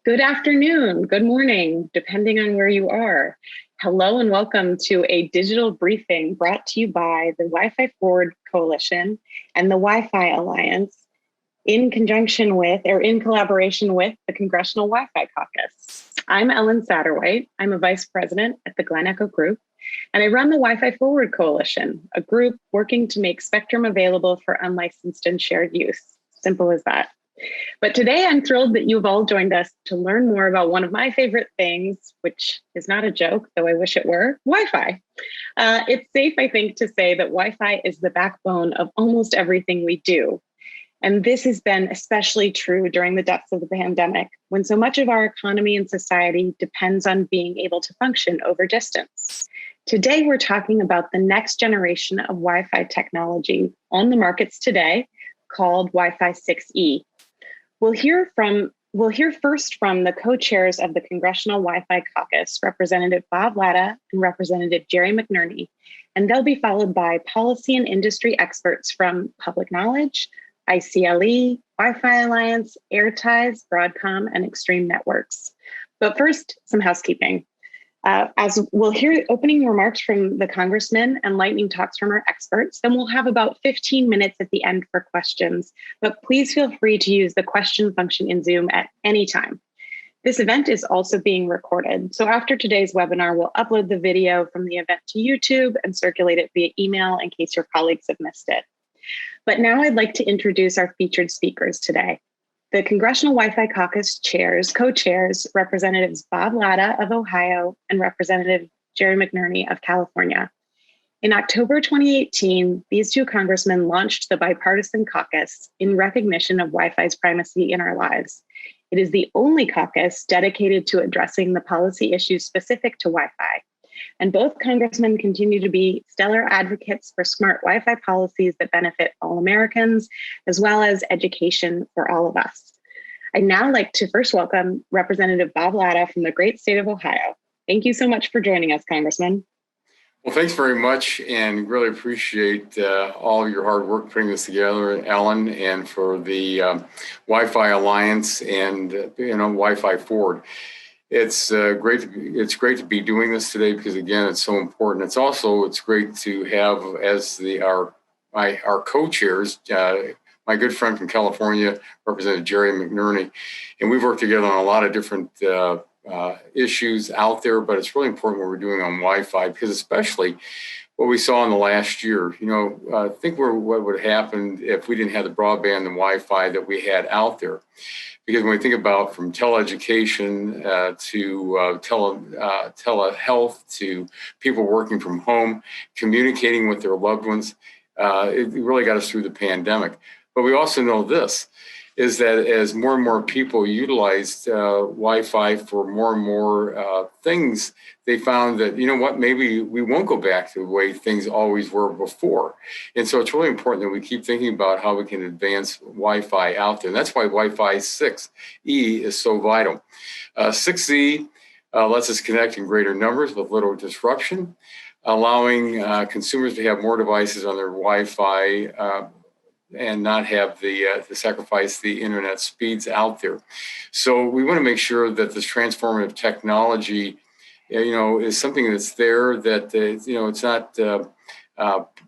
Good afternoon, good morning, depending on where you are. Hello and welcome to a digital briefing brought to you by the WifiForward Coalition and the Wi-Fi Alliance in conjunction with, or in collaboration with, the Congressional Wi-Fi Caucus. I'm Ellen Satterwhite. I'm a vice president at the Glen Echo Group, and I run the WifiForward Coalition, a group working to make spectrum available for unlicensed and shared use. Simple as that. But today I'm thrilled that you've all joined us to learn more about one of my favorite things, which is not a joke, though I wish it were, Wi-Fi. It's safe, I think, to say that Wi-Fi is the backbone of almost everything we do. And this has been especially true during the depths of the pandemic, when so much of our economy and society depends on being able to function over distance. Today, we're talking about the next generation of Wi-Fi technology on the markets today, called Wi-Fi 6E. We'll hear first from the co-chairs of the Congressional Wi-Fi Caucus, Representative Bob Latta and Representative Jerry McNerney, and they'll be followed by policy and industry experts from Public Knowledge, ICLE, Wi-Fi Alliance, AirTies, Broadcom, and Extreme Networks. But first, some housekeeping. As we'll hear opening remarks from the congressmen and lightning talks from our experts, then we'll have about 15 minutes at the end for questions. But please feel free to use the question function in Zoom at any time. This event is also being recorded. So after today's webinar, we'll upload the video from the event to YouTube and circulate it via email in case your colleagues have missed it. But now I'd like to introduce our featured speakers today. The Congressional Wi-Fi Caucus co-chairs, Representatives Bob Latta of Ohio and Representative Jerry McNerney of California. In October 2018, these two congressmen launched the bipartisan caucus in recognition of Wi-Fi's primacy in our lives. It is the only caucus dedicated to addressing the policy issues specific to Wi-Fi. And both congressmen continue to be stellar advocates for smart Wi-Fi policies that benefit all Americans, as well as education for all of us. I'd now like to first welcome Representative Bob Latta from the great state of Ohio. Thank you so much for joining us, Congressman. Well, thanks very much, and really appreciate all of your hard work putting this together, Ellen, and for the Wi-Fi Alliance and WiFiForward. It's great to be doing this today because, again, it's so important. It's great to have as our co-chairs, my good friend from California, Representative Jerry McNerney, and we've worked together on a lot of different issues out there, but it's really important what we're doing on Wi-Fi because especially what we saw in the last year. Think what would happen if we didn't have the broadband and Wi-Fi that we had out there. Because when we think about from teleeducation to telehealth to people working from home, communicating with their loved ones, it really got us through the pandemic. But we also know this, is that as more and more people utilized Wi-Fi for more and more things, they found that, maybe we won't go back to the way things always were before. And so it's really important that we keep thinking about how we can advance Wi-Fi out there. And that's why Wi-Fi 6E is so vital. 6E lets us connect in greater numbers with little disruption, allowing consumers to have more devices on their Wi-Fi and not have to sacrifice the internet speeds out there. So we want to make sure that this transformative technology, is something that's there, that, it's not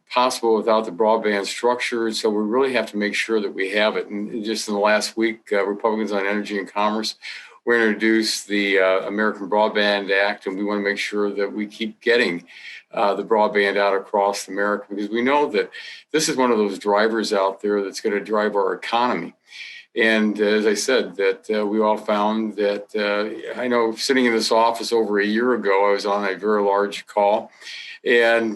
possible without the broadband structure. So we really have to make sure that we have it. And just in the last week, Republicans on Energy and Commerce, we introduced the American Broadband Act, and we want to make sure that we keep getting the broadband out across America, because we know that this is one of those drivers out there that's going to drive our economy. And as I said, that we all found that, I know sitting in this office over a year ago, I was on a very large call, and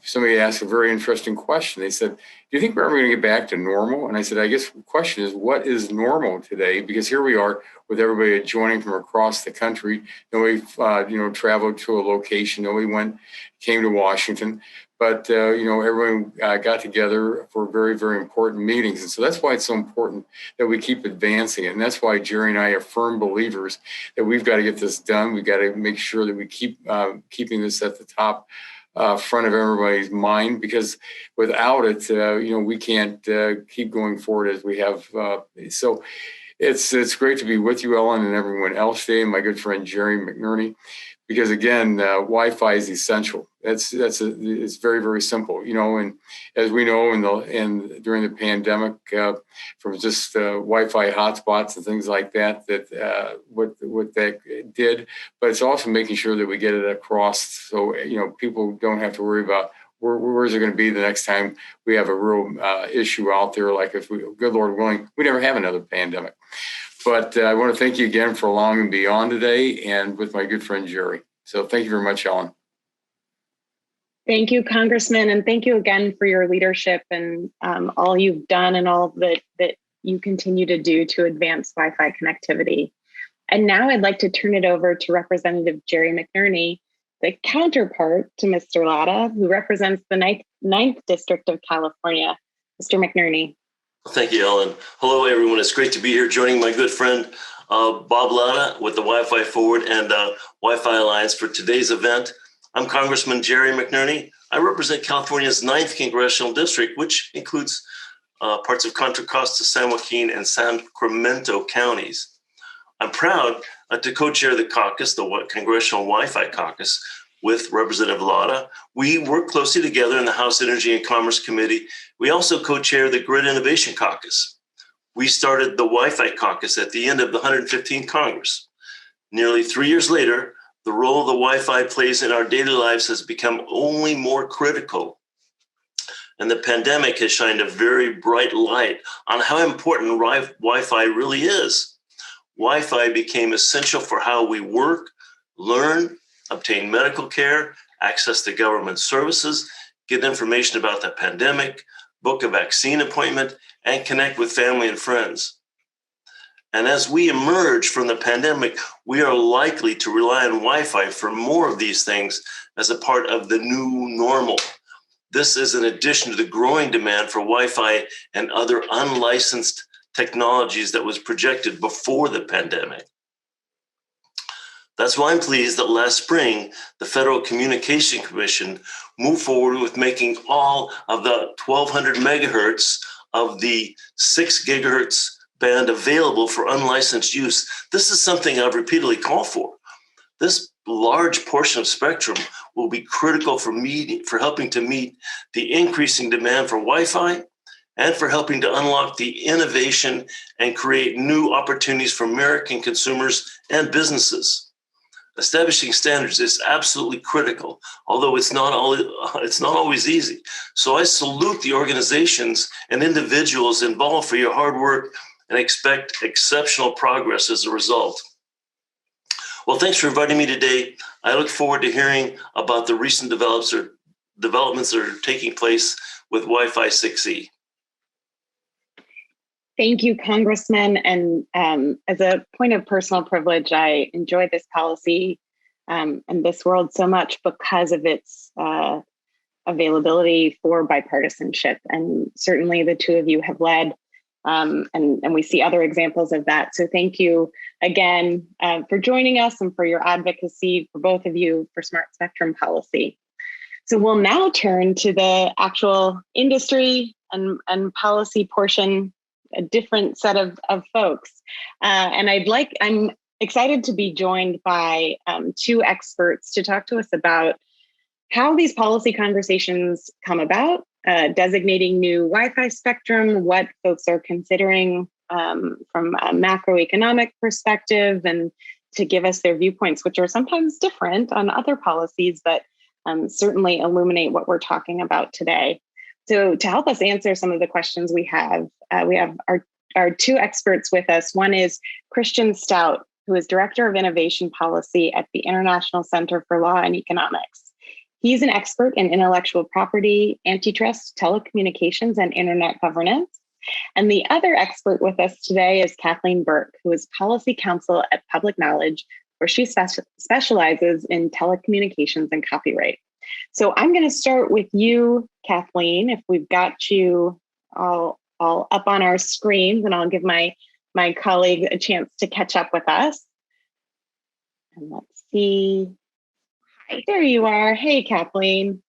somebody asked a very interesting question. They said, do you think we're ever going to get back to normal? And I said, I guess the question is, what is normal today? Because here we are with everybody joining from across the country. Nobody, traveled to a location. Nobody came to Washington. But, everyone got together for very, very important meetings. And so that's why it's so important that we keep advancing it. And that's why Jerry and I are firm believers that we've got to get this done. We've got to make sure that we keep keeping this at the top front of everybody's mind, because without it, we can't keep going forward as we have. So It's great to be with you, Ellen, and everyone else today, and my good friend Jerry McNerney, because again, Wi-Fi is essential. It's very, very simple, and as we know, during the pandemic, from just Wi-Fi hotspots and things like that, what that did, but it's also making sure that we get it across, so people don't have to worry about where is it going to be the next time we have a real issue out there. Like if we, good Lord willing, we never have another pandemic. But I want to thank you again for allowing me to be on today, and with my good friend Jerry. So thank you very much, Ellen. Thank you, Congressman, and thank you again for your leadership and all you've done and all that you continue to do to advance Wi-Fi connectivity. And now I'd like to turn it over to Representative Jerry McNerney, the counterpart to Mr. Latta, who represents the 9th District of California. Mr. McNerney. Thank you, Ellen. Hello, everyone. It's great to be here joining my good friend, Bob Latta, with the WiForward and Wi-Fi Alliance for today's event. I'm Congressman Jerry McNerney. I represent California's 9th Congressional District, which includes parts of Contra Costa, San Joaquin, and Sacramento counties. I'm proud to co-chair the caucus, the Congressional Wi-Fi Caucus, with Representative Latta. We work closely together in the House Energy and Commerce Committee. We also co-chair the Grid Innovation Caucus. We started the Wi-Fi Caucus at the end of the 115th Congress. Nearly 3 years later, the role the Wi-Fi plays in our daily lives has become only more critical. And the pandemic has shined a very bright light on how important Wi-Fi really is. Wi-Fi became essential for how we work, learn, obtain medical care, access to government services, get information about the pandemic, book a vaccine appointment, and connect with family and friends. And as we emerge from the pandemic, we are likely to rely on Wi-Fi for more of these things as a part of the new normal. This is in addition to the growing demand for Wi-Fi and other unlicensed technologies that was projected before the pandemic. That's why I'm pleased that last spring, the Federal Communication Commission moved forward with making all of the 1200 megahertz of the 6 gigahertz band available for unlicensed use. This is something I've repeatedly called for. This large portion of spectrum will be critical for helping to meet the increasing demand for Wi-Fi and for helping to unlock the innovation and create new opportunities for American consumers and businesses. Establishing standards is absolutely critical, although it's not always easy. So I salute the organizations and individuals involved for your hard work and expect exceptional progress as a result. Well, thanks for inviting me today. I look forward to hearing about the recent developments that are taking place with Wi-Fi 6E. Thank you, Congressman. And as a point of personal privilege, I enjoy this policy and this world so much because of its availability for bipartisanship. And certainly the two of you have led, and we see other examples of that. So thank you again for joining us and for your advocacy for both of you for smart spectrum policy. So we'll now turn to the actual industry and policy portion, a different set of folks. And I'm excited to be joined by two experts to talk to us about how these policy conversations come about, designating new Wi-Fi spectrum, what folks are considering from a macroeconomic perspective, and to give us their viewpoints, which are sometimes different on other policies, but certainly illuminate what we're talking about today. So to help us answer some of the questions we have our two experts with us. One is Christian Stout, who is Director of Innovation Policy at the International Center for Law and Economics. He's an expert in intellectual property, antitrust, telecommunications, and internet governance. And the other expert with us today is Kathleen Burke, who is Policy Counsel at Public Knowledge, where she specializes in telecommunications and copyright. So I'm going to start with you, Kathleen, if we've got you all up on our screens, and I'll give my colleague a chance to catch up with us. And let's see. Hi, there you are. Hey, Kathleen.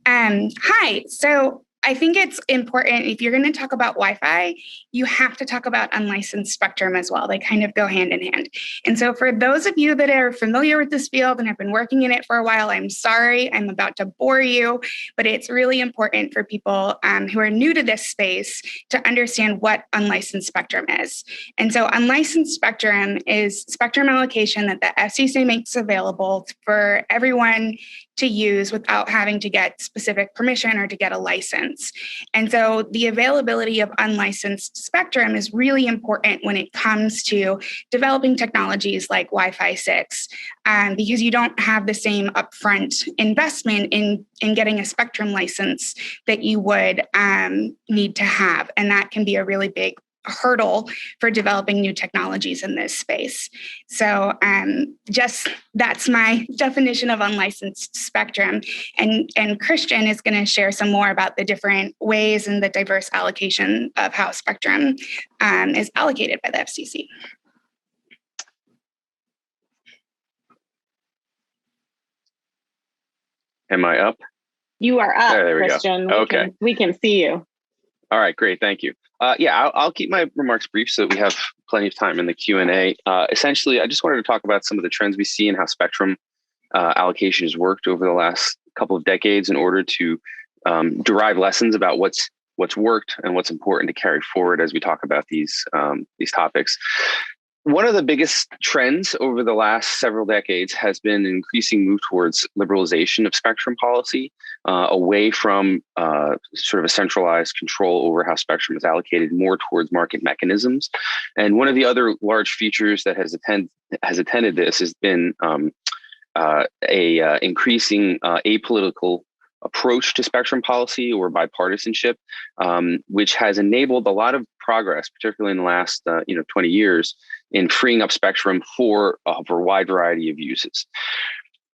Hi. So I think it's important, if you're going to talk about Wi-Fi, you have to talk about unlicensed spectrum as well. They kind of go hand in hand. And so for those of you that are familiar with this field and have been working in it for a while, I'm sorry, I'm about to bore you, but it's really important for people who are new to this space to understand what unlicensed spectrum is. And so unlicensed spectrum is spectrum allocation that the FCC makes available for everyone to use without having to get specific permission or to get a license. And so the availability of unlicensed spectrum is really important when it comes to developing technologies like Wi-Fi 6, because you don't have the same upfront investment in getting a spectrum license that you would need to have. And that can be a really big hurdle for developing new technologies in this space. So just that's my definition of unlicensed spectrum. And Christian is going to share some more about the different ways and the diverse allocation of how spectrum is allocated by the FCC. Am I up? You are up, there we Christian. go. Okay. We can see you. All right, great. Thank you. I'll keep my remarks brief so that we have plenty of time in the Q&A. Essentially, I just wanted to talk about some of the trends we see and how spectrum allocation has worked over the last couple of decades in order to derive lessons about what's worked and what's important to carry forward as we talk about these topics. One of the biggest trends over the last several decades has been an increasing move towards liberalization of spectrum policy, away from sort of a centralized control over how spectrum is allocated, more towards market mechanisms. And one of the other large features that has attended this has been a increasing apolitical approach to spectrum policy or bipartisanship, which has enabled a lot of progress, particularly in the last 20 years, in freeing up spectrum for a wide variety of uses.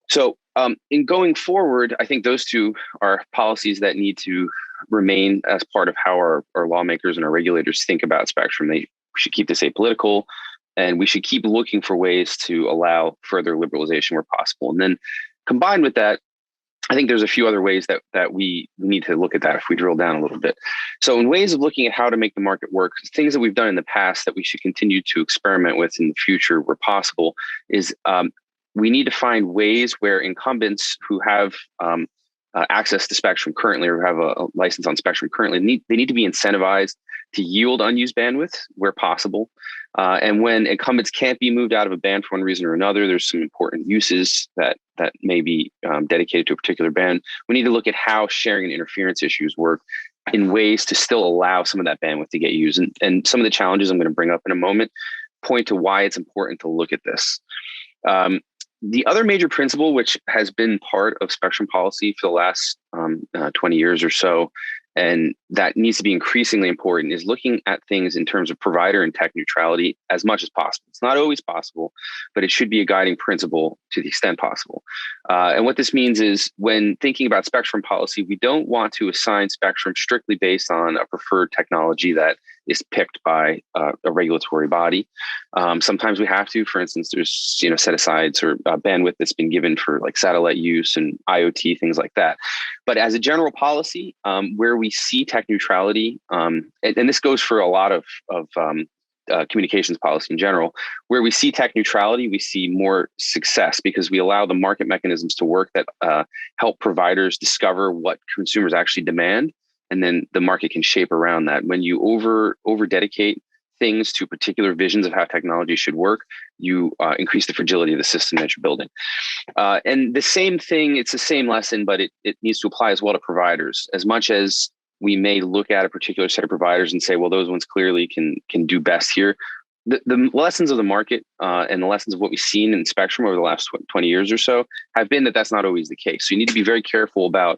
So in going forward, I think those two are policies that need to remain as part of how our lawmakers and our regulators think about spectrum. We should keep this apolitical, and we should keep looking for ways to allow further liberalization where possible. And then combined with that, I think there's a few other ways that we need to look at that if we drill down a little bit. So in ways of looking at how to make the market work, things that we've done in the past that we should continue to experiment with in the future where possible is we need to find ways where incumbents who have access to spectrum currently or have a license on spectrum currently, they need to be incentivized to yield unused bandwidth where possible. And when incumbents can't be moved out of a band for one reason or another, there's some important uses that may be dedicated to a particular band. We need to look at how sharing and interference issues work in ways to still allow some of that bandwidth to get used. And some of the challenges I'm going to bring up in a moment point to why it's important to look at this. The other major principle, which has been part of spectrum policy for the last 20 years or so, and that needs to be increasingly important, is looking at things in terms of provider and tech neutrality as much as possible. It's not always possible, but it should be a guiding principle to the extent possible. And what this means is when thinking about spectrum policy, we don't want to assign spectrum strictly based on a preferred technology that is picked by a regulatory body. Sometimes we have to. For instance, there's set-asides or bandwidth that's been given for like satellite use and IoT, things like that. But as a general policy, where we see tech neutrality, and this goes for a lot of communications policy in general, where we see tech neutrality, we see more success because we allow the market mechanisms to work that help providers discover what consumers actually demand, and then the market can shape around that. When you over dedicate things to particular visions of how technology should work, you increase the fragility of the system that you're building. And the same thing, it's the same lesson, but it needs to apply as well to providers. As much as we may look at a particular set of providers and say, well, those ones clearly can do best here. The lessons of the market and the lessons of what we've seen in spectrum over the last 20 years or so have been that that's not always the case. So you need to be very careful about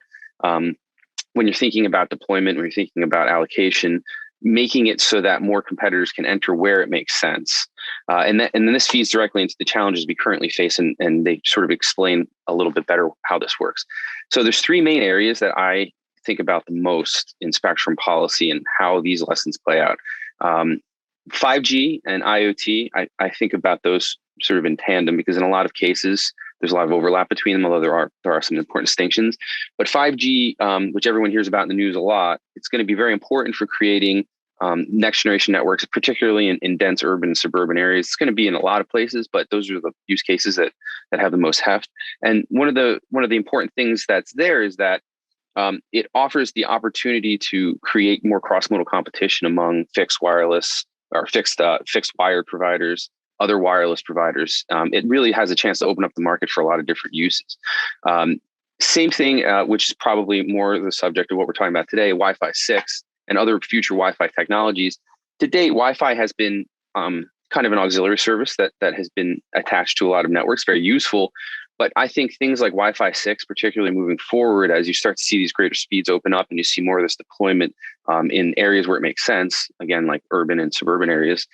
when you're thinking about deployment, when you're thinking about allocation, making it so that more competitors can enter where it makes sense. And then this feeds directly into the challenges we currently face, and they sort of explain a little bit better how this works. So there's three main areas that I think about the most in spectrum policy and how these lessons play out. 5G and IoT, I think about those sort of in tandem because in a lot of cases, there's a lot of overlap between them, although there are some important distinctions. But 5G, which everyone hears about in the news a lot, it's going to be very important for creating next generation networks, particularly in dense urban and suburban areas. It's going to be in a lot of places, but those are the use cases that have the most heft. And one of the important things that's there is that it offers the opportunity to create more cross-modal competition among fixed wireless or fixed wired providers, other wireless providers. It really has a chance to open up the market for a lot of different uses. Same thing, which is probably more the subject of what we're talking about today, Wi-Fi 6 and other future Wi-Fi technologies. To date, Wi-Fi has been kind of an auxiliary service that has been attached to a lot of networks, very useful. But I think things like Wi-Fi 6, particularly moving forward, as you start to see these greater speeds open up and you see more of this deployment in areas where it makes sense, again, like urban and suburban areas,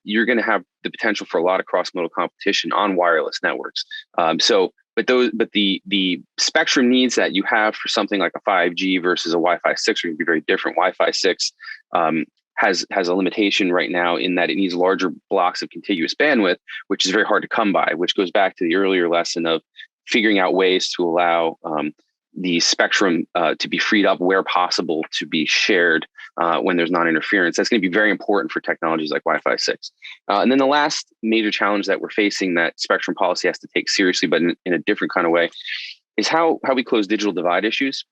you're going to have the potential for a lot of cross-modal competition on wireless networks. But the spectrum needs that you have for something like a 5G versus a Wi-Fi 6 are going to be very different. Wi-Fi 6 has a limitation right now in that it needs larger blocks of contiguous bandwidth, which is very hard to come by, which goes back to the earlier lesson of figuring out ways to allow the spectrum to be freed up where possible to be shared when there's non-interference. That's going to be very important for technologies like Wi-Fi 6. And then the last major challenge that we're facing that spectrum policy has to take seriously, but in a different kind of way, is how we close digital divide issues.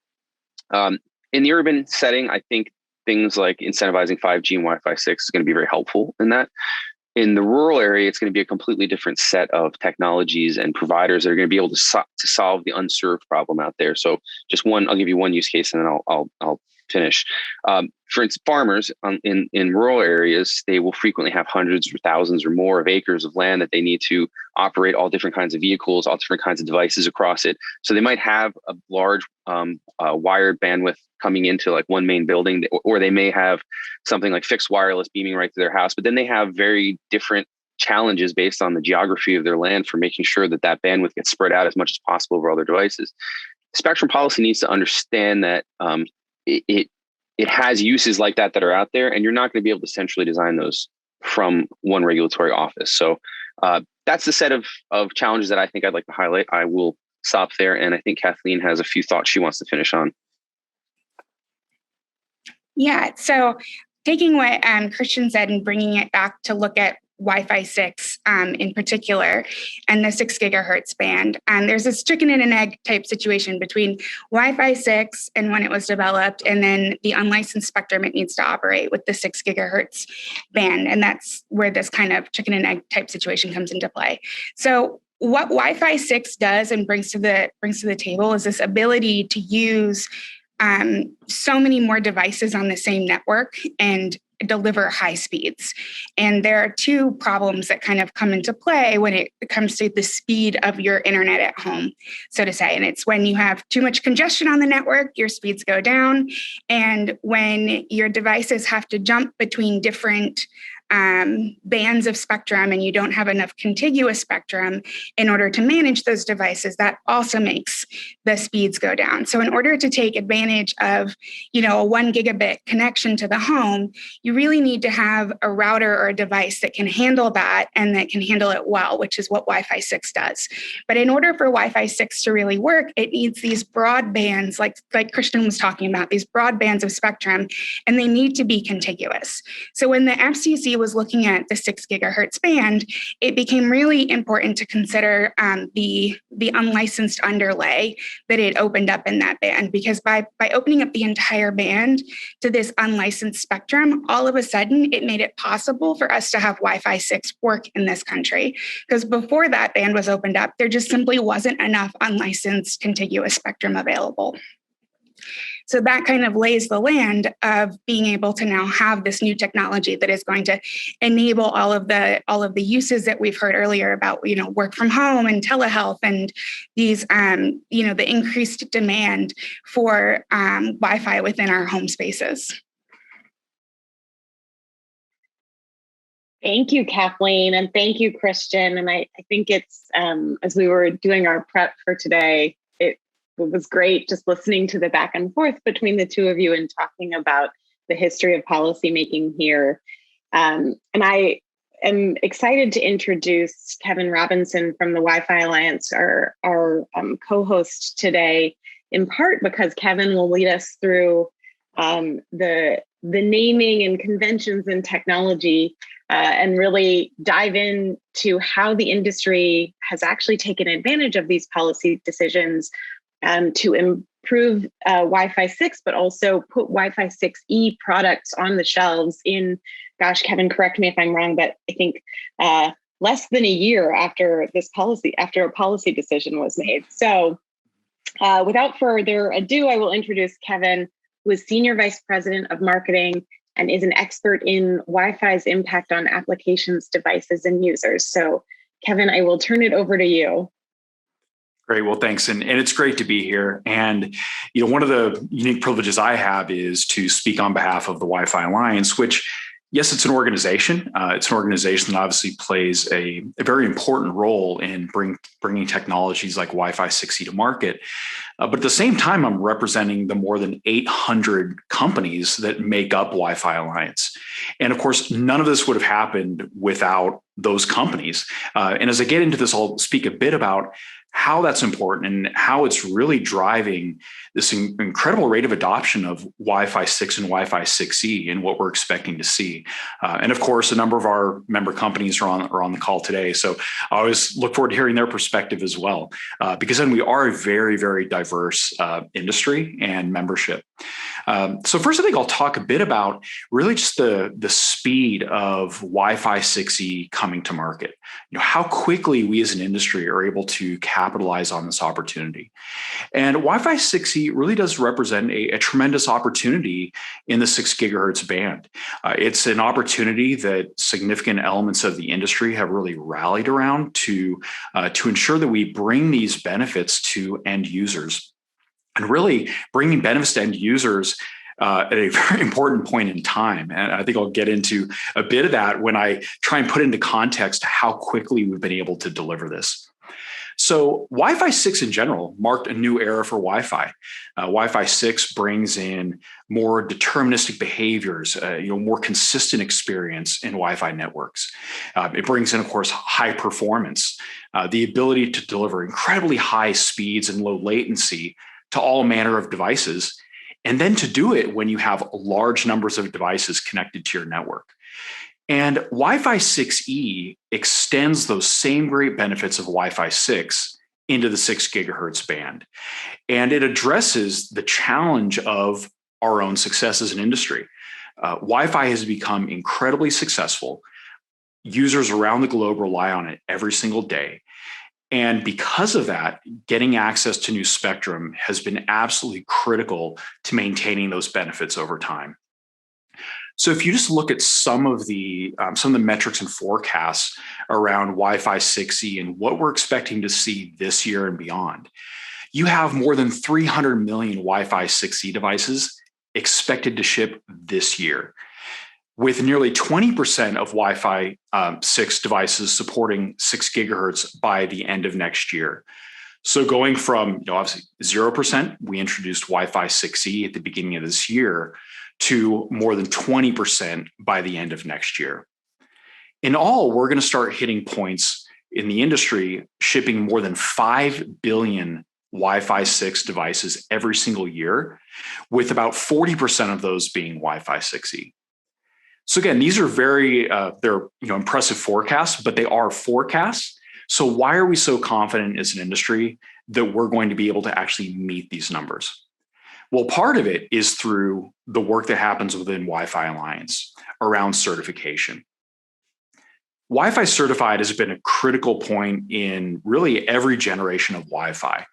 In the urban setting, I think things like incentivizing 5G and Wi-Fi 6 is going to be very helpful in that. In the rural area, it's going to be a completely different set of technologies and providers that are going to be able to solve the unserved problem out there. So I'll give you one use case and then I'll finish. For instance, farmers in rural areas, they will frequently have hundreds or thousands or more of acres of land that they need to operate all different kinds of vehicles, all different kinds of devices across it. So they might have a large wired bandwidth coming into like one main building, or they may have something like fixed wireless beaming right to their house, but then they have very different challenges based on the geography of their land for making sure that bandwidth gets spread out as much as possible over other devices. Spectrum policy needs to understand that it has uses like that are out there, and you're not going to be able to centrally design those from one regulatory office. So that's the set of challenges that I think I'd like to highlight. I will stop there, and I think Kathleen has a few thoughts she wants to finish on. Yeah, so taking what Christian said and bringing it back to look at Wi-Fi 6 in particular and the 6 gigahertz band, there's this chicken and an egg type situation between Wi-Fi 6 and when it was developed, and then the unlicensed spectrum it needs to operate with the 6 gigahertz band. And that's where this kind of chicken and egg type situation comes into play. So what Wi-Fi 6 does and brings to the table is this ability to use so many more devices on the same network and deliver high speeds. And there are two problems that kind of come into play when it comes to the speed of your internet at home, so to say. And it's when you have too much congestion on the network, your speeds go down. And when your devices have to jump between different bands of spectrum and you don't have enough contiguous spectrum in order to manage those devices, that also makes the speeds go down. So in order to take advantage of, a 1 gigabit connection to the home, you really need to have a router or a device that can handle that and that can handle it well, which is what Wi-Fi 6 does. But in order for Wi-Fi 6 to really work, it needs these broad bands, like Christian was talking about, these broad bands of spectrum, and they need to be contiguous. So when the FCC was looking at the 6 gigahertz band, it became really important to consider the unlicensed underlay that it opened up in that band, because by opening up the entire band to this unlicensed spectrum, all of a sudden it made it possible for us to have Wi-Fi 6 work in this country. Because before that band was opened up, there just simply wasn't enough unlicensed contiguous spectrum available. So that kind of lays the land of being able to now have this new technology that is going to enable all of the uses that we've heard earlier about, work from home and telehealth and these, the increased demand for Wi-Fi within our home spaces. Thank you, Kathleen, and thank you, Christian. And I think it's, as we were doing our prep for today, it was great just listening to the back and forth between the two of you and talking about the history of policymaking here. And I am excited to introduce Kevin Robinson from the Wi-Fi Alliance, our co-host today, in part because Kevin will lead us through the naming and conventions and technology, and really dive into how the industry has actually taken advantage of these policy decisions to improve Wi-Fi 6, but also put Wi-Fi 6E products on the shelves in, gosh, Kevin, correct me if I'm wrong, but I think less than a year after a policy decision was made. So without further ado, I will introduce Kevin, who is Senior Vice President of Marketing and is an expert in Wi-Fi's impact on applications, devices, and users. So Kevin, I will turn it over to you. Great. Well, thanks. And it's great to be here. And, one of the unique privileges I have is to speak on behalf of the Wi-Fi Alliance, which, yes, it's an organization. It's an organization that obviously plays a very important role in bringing technologies like Wi-Fi 6E to market. But at the same time, I'm representing the more than 800 companies that make up Wi-Fi Alliance. And of course, none of this would have happened without those companies. And as I get into this, I'll speak a bit about how that's important and how it's really driving this incredible rate of adoption of Wi-Fi 6 and Wi-Fi 6E and what we're expecting to see. And of course, a number of our member companies are on the call today. So I always look forward to hearing their perspective as well, because then we are a very, very diverse industry and membership. So first, I think I'll talk a bit about really just the speed of Wi-Fi 6E coming to market. How quickly we as an industry are able to capitalize on this opportunity. And Wi-Fi 6E really does represent a tremendous opportunity in the 6 gigahertz band. It's an opportunity that significant elements of the industry have really rallied around to ensure that we bring these benefits to end users. And really bringing benefits to end users at a very important point in time. And I think I'll get into a bit of that when I try and put into context how quickly we've been able to deliver this. So Wi-Fi 6 in general marked a new era for Wi-Fi. Wi-Fi 6 brings in more deterministic behaviors, more consistent experience in Wi-Fi networks. It brings in, of course, high performance, the ability to deliver incredibly high speeds and low latency to all manner of devices, and then to do it when you have large numbers of devices connected to your network. And Wi-Fi 6E extends those same great benefits of Wi-Fi 6 into the 6 gigahertz band. And it addresses the challenge of our own success as an industry. Wi-Fi has become incredibly successful. Users around the globe rely on it every single day. And because of that, getting access to new spectrum has been absolutely critical to maintaining those benefits over time. So if you just look at some of the metrics and forecasts around Wi-Fi 6E and what we're expecting to see this year and beyond, you have more than 300 million Wi-Fi 6E devices expected to ship this year, with nearly 20% of Wi-Fi 6 devices supporting 6 gigahertz by the end of next year. So going from obviously 0%, we introduced Wi-Fi 6E at the beginning of this year, to more than 20% by the end of next year. In all, we're going to start hitting points in the industry shipping more than 5 billion Wi-Fi 6 devices every single year, with about 40% of those being Wi-Fi 6E. So again, these are they're impressive forecasts, but they are forecasts. So why are we so confident as an industry that we're going to be able to actually meet these numbers? Well, part of it is through the work that happens within Wi-Fi Alliance around certification. Wi-Fi certified has been a critical point in really every generation of Wi-Fi.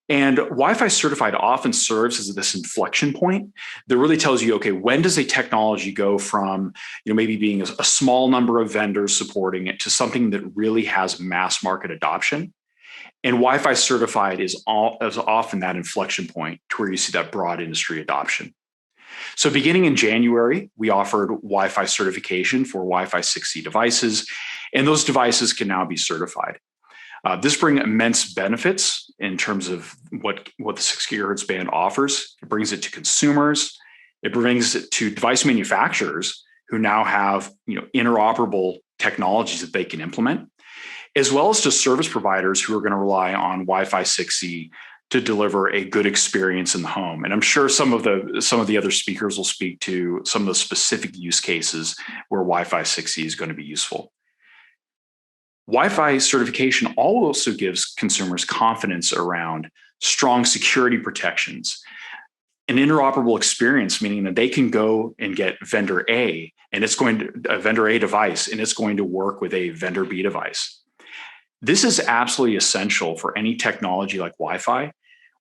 And Wi-Fi certified often serves as this inflection point that really tells you, okay, when does a technology go from maybe being a small number of vendors supporting it to something that really has mass market adoption? And Wi-Fi certified is often that inflection point to where you see that broad industry adoption. So beginning in January, we offered Wi-Fi certification for Wi-Fi 6E devices, and those devices can now be certified. This brings immense benefits in terms of what the 6 gigahertz band offers. It brings it to consumers. It brings it to device manufacturers who now have interoperable technologies that they can implement, as well as to service providers who are going to rely on Wi-Fi 6E to deliver a good experience in the home. And I'm sure some of the other speakers will speak to some of the specific use cases where Wi-Fi 6E is going to be useful. Wi-Fi certification also gives consumers confidence around strong security protections, an interoperable experience, meaning that they can go and get vendor A and it's going to a vendor A device and it's going to work with a vendor B device. This is absolutely essential for any technology like Wi-Fi,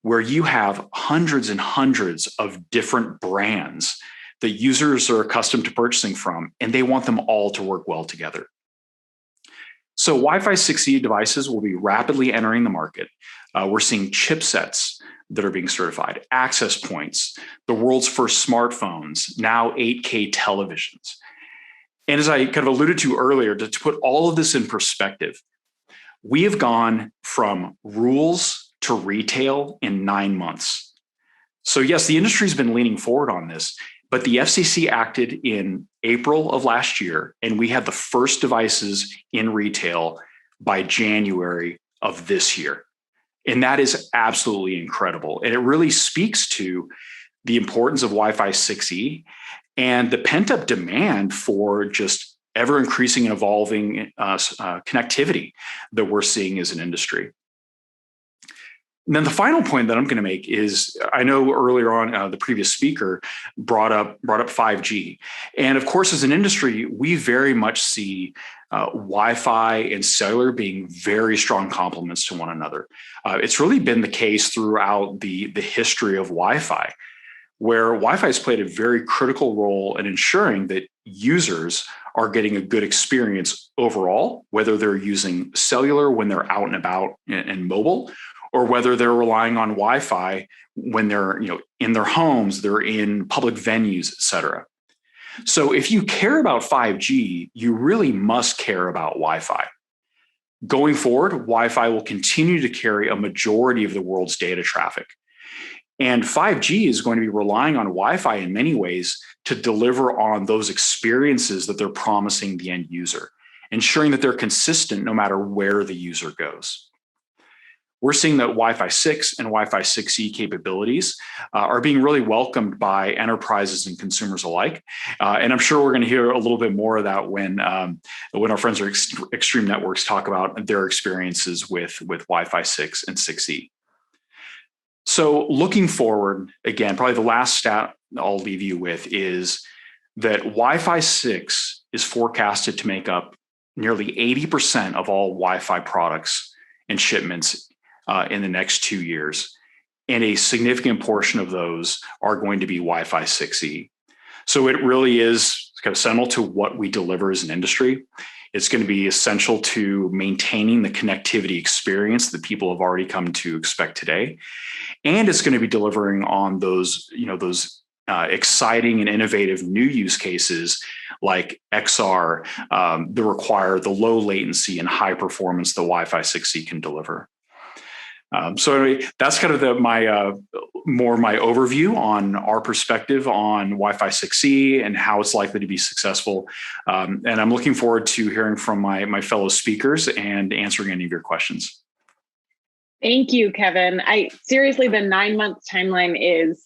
where you have hundreds and hundreds of different brands that users are accustomed to purchasing from, and they want them all to work well together. So Wi-Fi 6E devices will be rapidly entering the market. We're seeing chipsets that are being certified, access points, the world's first smartphones, now 8K televisions. And as I kind of alluded to earlier, to put all of this in perspective, we have gone from rules to retail in 9 months. So yes, the industry's been leaning forward on this, but the FCC acted in April of last year, and we had the first devices in retail by January of this year. And that is absolutely incredible. And it really speaks to the importance of Wi-Fi 6E and the pent-up demand for just ever increasing and evolving connectivity that we're seeing as an industry. And then the final point that I'm going to make is, I know earlier on the previous speaker brought up 5G. And of course, as an industry, we very much see Wi-Fi and cellular being very strong complements to one another. It's really been the case throughout the history of Wi-Fi, where Wi-Fi has played a very critical role in ensuring that users are getting a good experience overall, whether they're using cellular when they're out and about and mobile, or whether they're relying on Wi-Fi when they're in their homes, they're in public venues, et cetera. So if you care about 5G, you really must care about Wi-Fi. Going forward, Wi-Fi will continue to carry a majority of the world's data traffic. And 5G is going to be relying on Wi-Fi in many ways to deliver on those experiences that they're promising the end user, ensuring that they're consistent no matter where the user goes. We're seeing that Wi-Fi 6 and Wi-Fi 6E capabilities are being really welcomed by enterprises and consumers alike. And I'm sure we're going to hear a little bit more of that when our friends at Extreme Networks talk about their experiences with Wi-Fi 6 and 6E. So looking forward, again, probably the last stat I'll leave you with is that Wi-Fi 6 is forecasted to make up nearly 80% of all Wi-Fi products and shipments in the next 2 years. And a significant portion of those are going to be Wi-Fi 6E. So it really is kind of central to what we deliver as an industry. It's going to be essential to maintaining the connectivity experience that people have already come to expect today. And it's going to be delivering on those exciting and innovative new use cases like XR that require the low latency and high performance that Wi-Fi 6E can deliver. So anyway, that's kind of my overview on our perspective on Wi-Fi 6E and how it's likely to be successful. And I'm looking forward to hearing from my fellow speakers and answering any of your questions. Thank you, Kevin. Seriously, the 9-month timeline is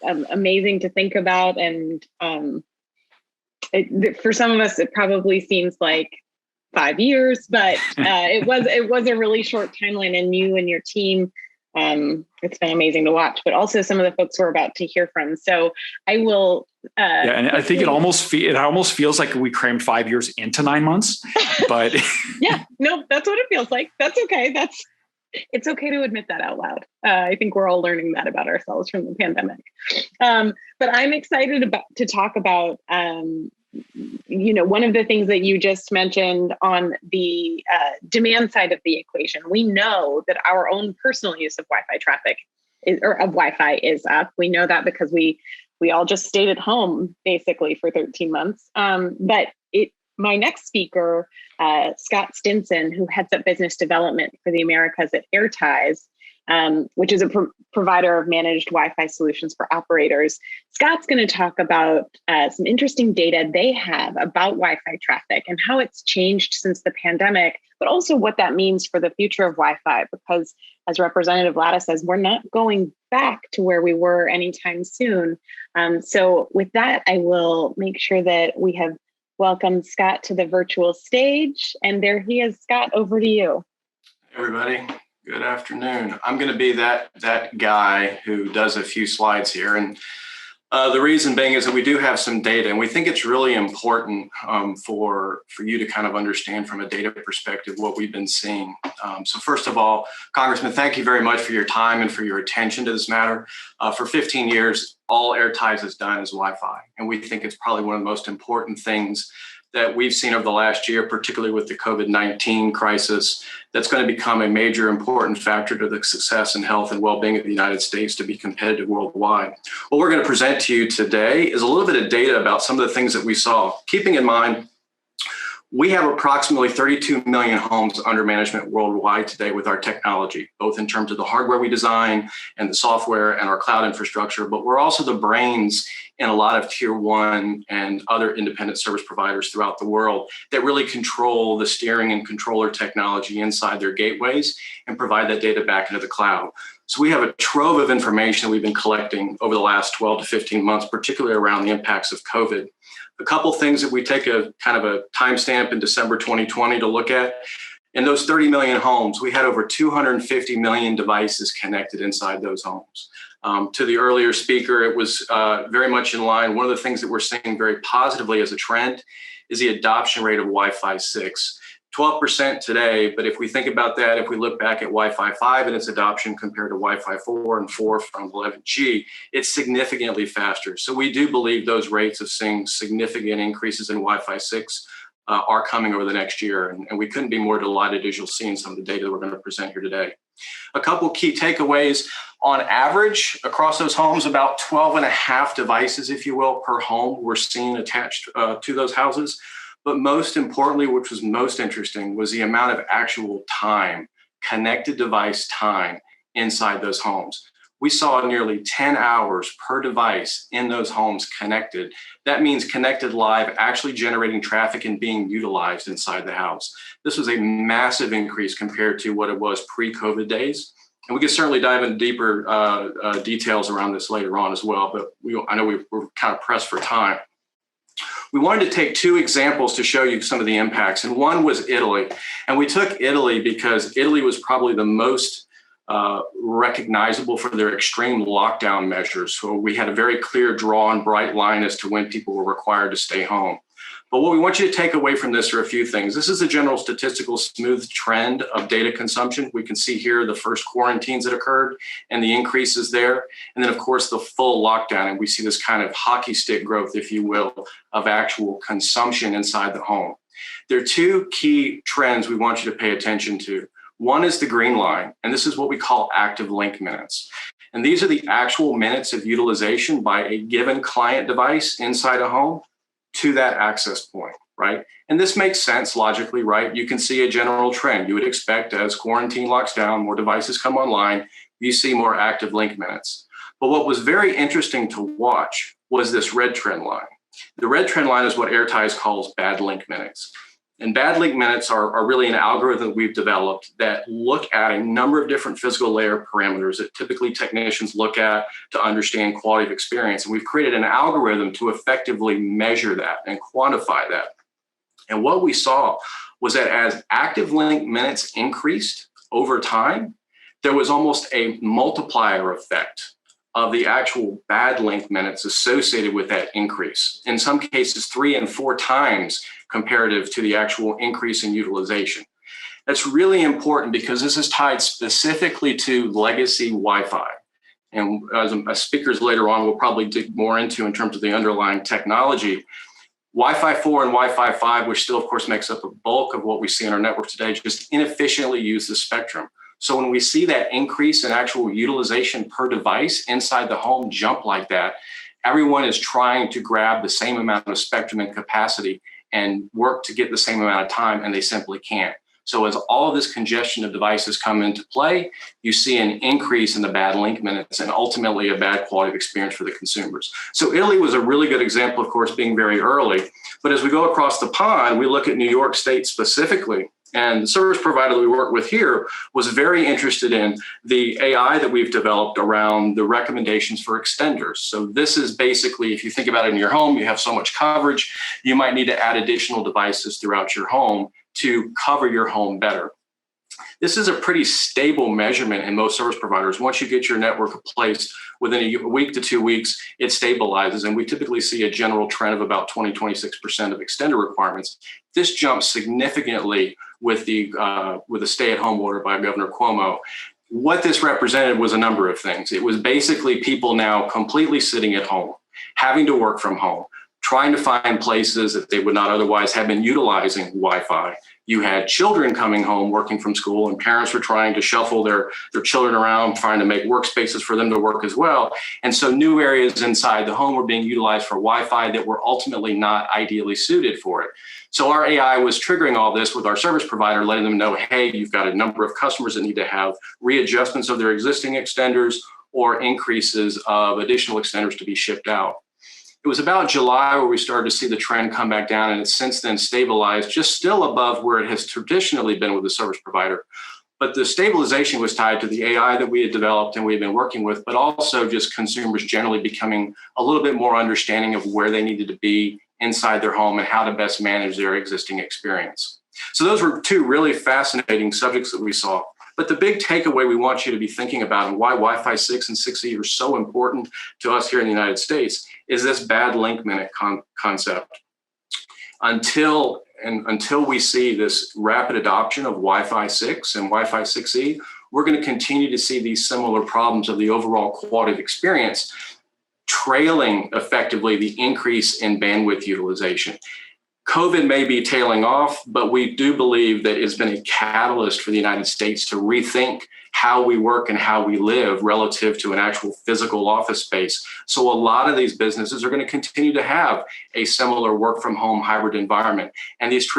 amazing to think about. And for some of us, it probably seems like 5 years, but it was a really short timeline, and you and your team, it's been amazing to watch, but also some of the folks we're about to hear from. So I will. And I think it almost feels like we crammed 5 years into 9 months, but yeah, no, that's what it feels like. That's okay. It's okay to admit that out loud. I think we're all learning that about ourselves from the pandemic. But I'm excited to talk about, one of the things that you just mentioned on the demand side of the equation. We know that our own personal use of Wi-Fi traffic of Wi-Fi is up. We know that because we all just stayed at home basically for 13 months. But my next speaker, Scott Stinson, who heads up business development for the Americas at AirTies, which is a provider of managed Wi-Fi solutions for operators. Scott's going to talk about some interesting data they have about Wi-Fi traffic and how it's changed since the pandemic, but also what that means for the future of Wi-Fi, because as Representative Latta says, we're not going back to where we were anytime soon. So with that, I will make sure that we have welcomed Scott to the virtual stage. And there he is. Scott, over to you. Hey everybody, good afternoon. I'm going to be that guy who does a few slides here. And the reason being is that we do have some data, and we think it's really important for you to kind of understand from a data perspective what we've been seeing. So first of all, Congressman, thank you very much for your time and for your attention to this matter. For 15 years, all AirTides has done is Wi-Fi, and we think it's probably one of the most important things that we've seen over the last year, particularly with the COVID-19 crisis, that's going to become a major important factor to the success and health and well-being of the United States to be competitive worldwide. What we're going to present to you today is a little bit of data about some of the things that we saw, keeping in mind we have approximately 32 million homes under management worldwide today with our technology, both in terms of the hardware we design and the software and our cloud infrastructure, but we're also the brains in a lot of tier one and other independent service providers throughout the world that really control the steering and controller technology inside their gateways and provide that data back into the cloud. So we have a trove of information that we've been collecting over the last 12 to 15 months, particularly around the impacts of COVID. A couple things that we take a kind of a timestamp in December 2020 to look at. In those 30 million homes, we had over 250 million devices connected inside those homes. To the earlier speaker, it was very much in line. One of the things that we're seeing very positively as a trend is the adoption rate of Wi-Fi 6. 12% today, but if we think about that, if we look back at Wi-Fi 5 and its adoption compared to Wi-Fi 4 and 4 from 11G, it's significantly faster. So we do believe those rates of seeing significant increases in Wi-Fi 6 are coming over the next year. And we couldn't be more delighted, as you'll see in some of the data that we're going to present here today. A couple key takeaways. On average, across those homes, about 12 and a half devices, if you will, per home were seen attached to those houses. But most importantly, which was most interesting, was the amount of actual time, connected device time inside those homes. We saw nearly 10 hours per device in those homes connected. That means connected live, actually generating traffic and being utilized inside the house. This was a massive increase compared to what it was pre-COVID days. And we can certainly dive into deeper details around this later on as well, but I know we're kind of pressed for time. We wanted to take two examples to show you some of the impacts, and one was Italy. And we took Italy because Italy was probably the most recognizable for their extreme lockdown measures. So we had a very clear drawn bright line as to when people were required to stay home. But what we want you to take away from this are a few things. This is a general statistical smooth trend of data consumption. We can see here the first quarantines that occurred and the increases there. And then, of course, the full lockdown. And we see this kind of hockey stick growth, if you will, of actual consumption inside the home. There are two key trends we want you to pay attention to. One is the green line, and this is what we call active link minutes. And these are the actual minutes of utilization by a given client device inside a home to that access point, right? And this makes sense logically, right? You can see a general trend. You would expect as quarantine locks down, more devices come online, you see more active link minutes. But what was very interesting to watch was this red trend line. The red trend line is what AirTides calls bad link minutes. And bad link minutes are really an algorithm we've developed that look at a number of different physical layer parameters that typically technicians look at to understand quality of experience. And we've created an algorithm to effectively measure that and quantify that. And what we saw was that as active link minutes increased over time, there was almost a multiplier effect of the actual bad link minutes associated with that increase. In some cases, 3 and 4 times comparative to the actual increase in utilization. That's really important because this is tied specifically to legacy Wi-Fi. And as speakers later on, we'll probably dig more into in terms of the underlying technology. Wi-Fi 4 and Wi-Fi 5, which still, of course, makes up a bulk of what we see in our network today, just inefficiently use the spectrum. So when we see that increase in actual utilization per device inside the home jump like that, everyone is trying to grab the same amount of spectrum and capacity and work to get the same amount of time, and they simply can't. So as all of this congestion of devices come into play, you see an increase in the bad link minutes and ultimately a bad quality of experience for the consumers. So Italy was a really good example, of course, being very early. But as we go across the pond, we look at New York State specifically. And the service provider that we work with here was very interested in the AI that we've developed around the recommendations for extenders. So this is basically, if you think about it in your home, you have so much coverage, you might need to add additional devices throughout your home to cover your home better. This is a pretty stable measurement in most service providers. Once you get your network placed, within a week to 2 weeks, it stabilizes. And we typically see a general trend of about 26% of extender requirements. This jumps significantly with the stay-at-home order by Governor Cuomo. What this represented was a number of things. It was basically people now completely sitting at home, having to work from home, trying to find places that they would not otherwise have been utilizing Wi-Fi. You had children coming home working from school, and parents were trying to shuffle their children around, trying to make workspaces for them to work as well. And so new areas inside the home were being utilized for Wi-Fi that were ultimately not ideally suited for it. So our AI was triggering all this with our service provider, letting them know, hey, you've got a number of customers that need to have readjustments of their existing extenders or increases of additional extenders to be shipped out. It was about July where we started to see the trend come back down, and it's since then stabilized, just still above where it has traditionally been with the service provider. But the stabilization was tied to the AI that we had developed and we had been working with, but also just consumers generally becoming a little bit more understanding of where they needed to be inside their home and how to best manage their existing experience. So those were two really fascinating subjects that we saw. But the big takeaway we want you to be thinking about, and why Wi-Fi 6 and 6E are so important to us here in the United States, is this bad link minute concept. Until we see this rapid adoption of Wi-Fi 6 and Wi-Fi 6E, we're going to continue to see these similar problems of the overall quality of experience trailing effectively the increase in bandwidth utilization. COVID may be tailing off, but we do believe that it's been a catalyst for the United States to rethink how we work and how we live relative to an actual physical office space. So a lot of these businesses are going to continue to have a similar work from home hybrid environment. And these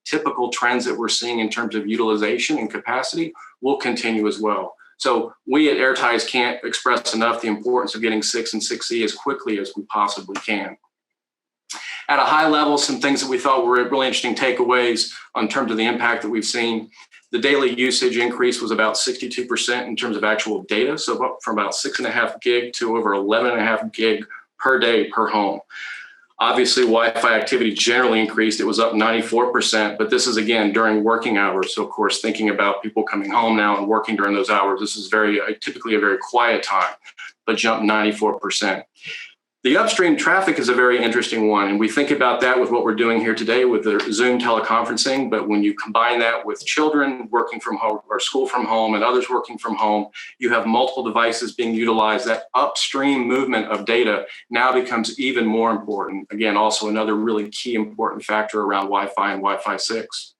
typical trends that we're seeing in terms of utilization and capacity will continue as well. So we at Airties can't express enough the importance of getting 6 and 6E as quickly as we possibly can. At a high level, some things that we thought were really interesting takeaways in terms of the impact that we've seen. The daily usage increase was about 62% in terms of actual data, so up from about 6.5 gig to over 11.5 gig per day per home. Obviously, Wi-Fi activity generally increased. It was up 94%, but this is, again, during working hours. So, of course, thinking about people coming home now and working during those hours, this is typically a very quiet time, but jumped 94%. The upstream traffic is a very interesting one, and we think about that with what we're doing here today with the Zoom teleconferencing, but when you combine that with children working from home or school from home and others working from home, you have multiple devices being utilized. That upstream movement of data now becomes even more important. Again, also another really key important factor around Wi-Fi and Wi-Fi 6.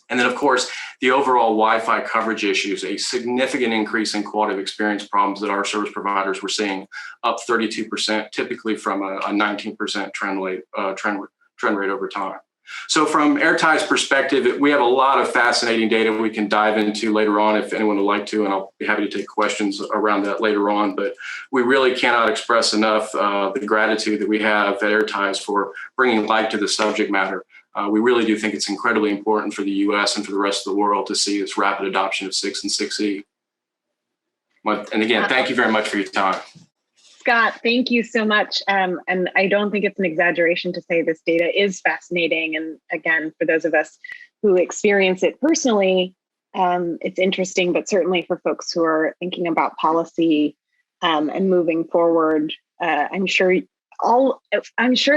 And then, of course, the overall Wi-Fi coverage issues, a significant increase in quality of experience problems that our service providers were seeing, up 32%, typically from a 19% trend rate over time. So from Airtie's perspective, we have a lot of fascinating data we can dive into later on if anyone would like to, and I'll be happy to take questions around that later on. But we really cannot express enough the gratitude that we have at Airties for bringing light to the subject matter. We really do think it's incredibly important for the U.S. and for the rest of the world to see this rapid adoption of 6 and 6E. And again, thank you very much for your time. Scott, thank you so much. And I don't think it's an exaggeration to say this data is fascinating. And again, for those of us who experience it personally, it's interesting, but certainly for folks who are thinking about policy and moving forward, I'm sure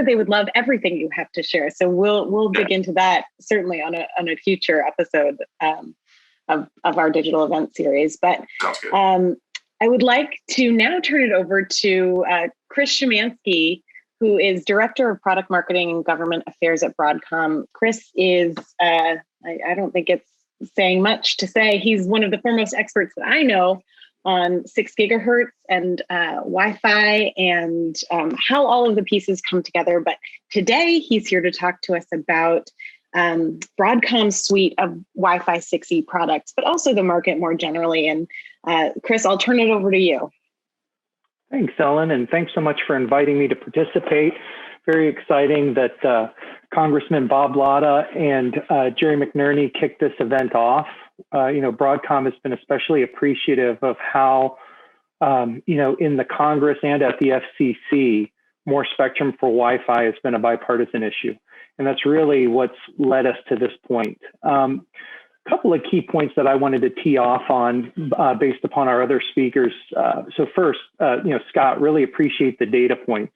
they would love everything you have to share. So we'll dig into that certainly on a future episode of our digital event series. But I would like to now turn it over to Chris Szymanski, who is Director of Product Marketing and Government Affairs at Broadcom. Chris is, I don't think it's saying much to say, he's one of the foremost experts that I know on 6 gigahertz and Wi-Fi and how all of the pieces come together. But today he's here to talk to us about Broadcom's suite of Wi-Fi 6E products, but also the market more generally. And Chris, I'll turn it over to you. Thanks, Ellen, and thanks so much for inviting me to participate. Very exciting that Congressman Bob Latta and Jerry McNerney kicked this event off. Broadcom has been especially appreciative of how, in the Congress and at the FCC, more spectrum for Wi-Fi has been a bipartisan issue. And that's really what's led us to this point. A couple of key points that I wanted to tee off on based upon our other speakers. So first, Scott, really appreciate the data points.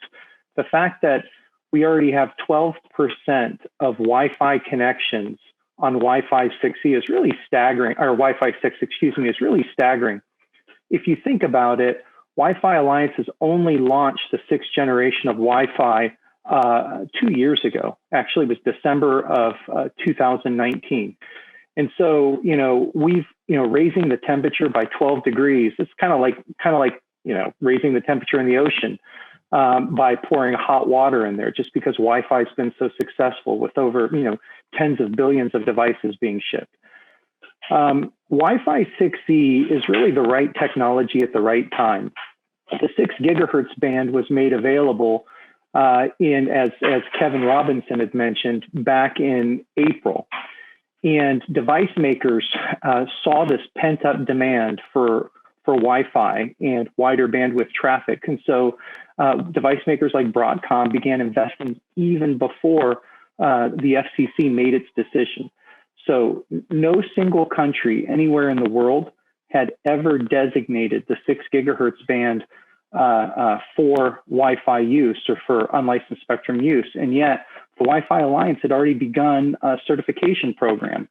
The fact that we already have 12% of Wi-Fi connections on Wi-Fi 6E is really staggering, or Wi-Fi 6, is really staggering. If you think about it, Wi-Fi Alliance has only launched the 6th generation of Wi-Fi 2 years ago. Actually, it was December of 2019. And so, we've, raising the temperature by 12 degrees, it's kind of like, raising the temperature in the ocean by pouring hot water in there, just because Wi-Fi has been so successful with over, tens of billions of devices being shipped. Wi-Fi 6E is really the right technology at the right time. The 6 gigahertz band was made available as Kevin Robinson had mentioned, back in April. And device makers saw this pent-up demand for Wi-Fi and wider bandwidth traffic. And so device makers like Broadcom began investing even before the FCC made its decision. So no single country anywhere in the world had ever designated the 6 gigahertz band for Wi-Fi use or for unlicensed spectrum use. And yet the Wi-Fi Alliance had already begun a certification program.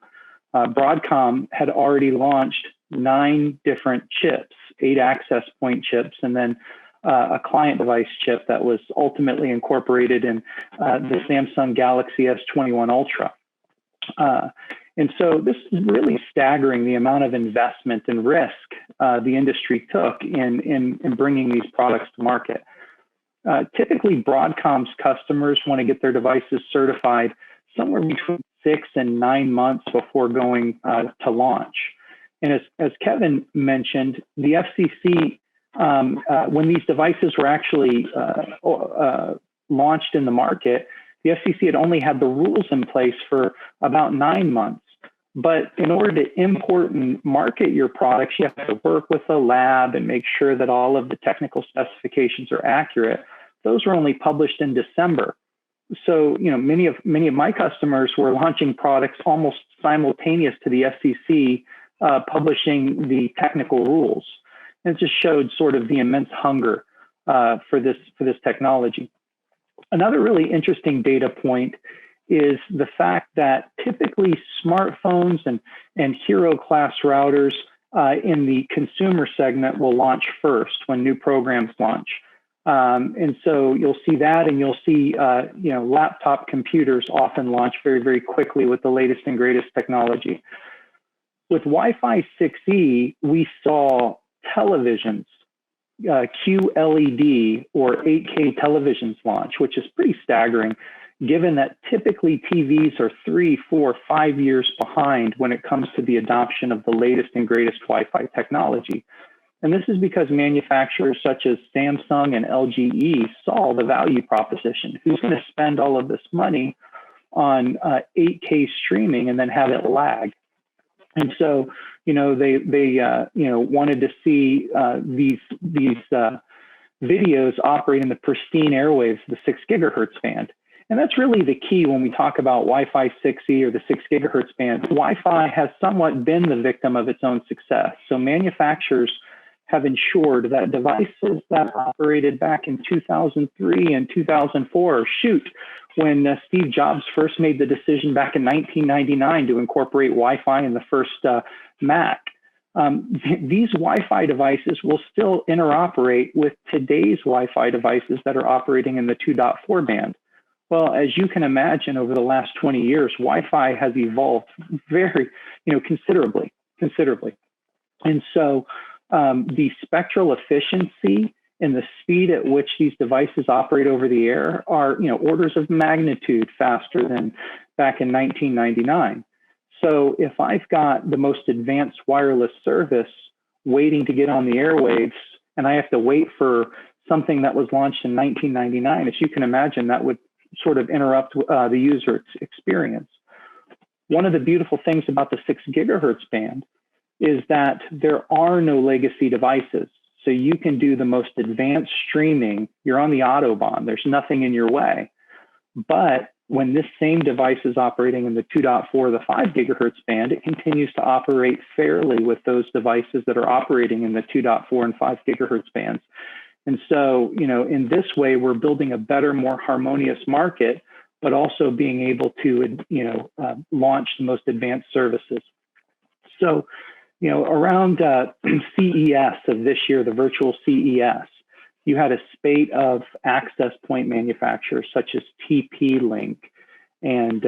Broadcom had already launched 9 different chips, 8 access point chips, and then a client device chip that was ultimately incorporated in the Samsung Galaxy S21 Ultra. And so this is really staggering, the amount of investment and risk the industry took in bringing these products to market. Typically, Broadcom's customers want to get their devices certified somewhere between 6 and 9 months before going to launch. And as Kevin mentioned, the FCC, when these devices were actually launched in the market, the FCC had only had the rules in place for about 9 months. But in order to import and market your products, you have to work with a lab and make sure that all of the technical specifications are accurate. Those were only published in December. So, many of my customers were launching products almost simultaneous to the FCC publishing the technical rules. And it just showed sort of the immense hunger for this technology. Another really interesting data point is the fact that typically smartphones and hero class routers in the consumer segment will launch first when new programs launch. And so you'll see that, and you'll see laptop computers often launch very, very quickly with the latest and greatest technology. With Wi-Fi 6E, we saw televisions, QLED or 8K televisions launch, which is pretty staggering, given that typically TVs are 3, 4, 5 years behind when it comes to the adoption of the latest and greatest Wi-Fi technology. And this is because manufacturers such as Samsung and LGE saw the value proposition. Who's going to spend all of this money on 8K streaming and then have it lag? And so, they wanted to see these videos operate in the pristine airwaves, the 6 gigahertz band. And that's really the key when we talk about Wi-Fi 6E or the 6 gigahertz band. Wi-Fi has somewhat been the victim of its own success. So manufacturers have ensured that devices that operated back in 2003 and 2004, when Steve Jobs first made the decision back in 1999 to incorporate Wi-Fi in the first Mac, these Wi-Fi devices will still interoperate with today's Wi-Fi devices that are operating in the 2.4 band. Well, as you can imagine, over the last 20 years, Wi-Fi has evolved very, considerably. And so the spectral efficiency and the speed at which these devices operate over the air are, orders of magnitude faster than back in 1999. So if I've got the most advanced wireless service waiting to get on the airwaves, and I have to wait for something that was launched in 1999, as you can imagine, that would sort of interrupt the user experience. One of the beautiful things about the 6 gigahertz band is that there are no legacy devices. So you can do the most advanced streaming. You're on the Autobahn. There's nothing in your way. But when this same device is operating in the 2.4, the 5 gigahertz band, it continues to operate fairly with those devices that are operating in the 2.4 and 5 gigahertz bands. And so, in this way, we're building a better, more harmonious market, but also being able to, launch the most advanced services. So, around CES of this year, the virtual CES, you had a spate of access point manufacturers such as TP-Link and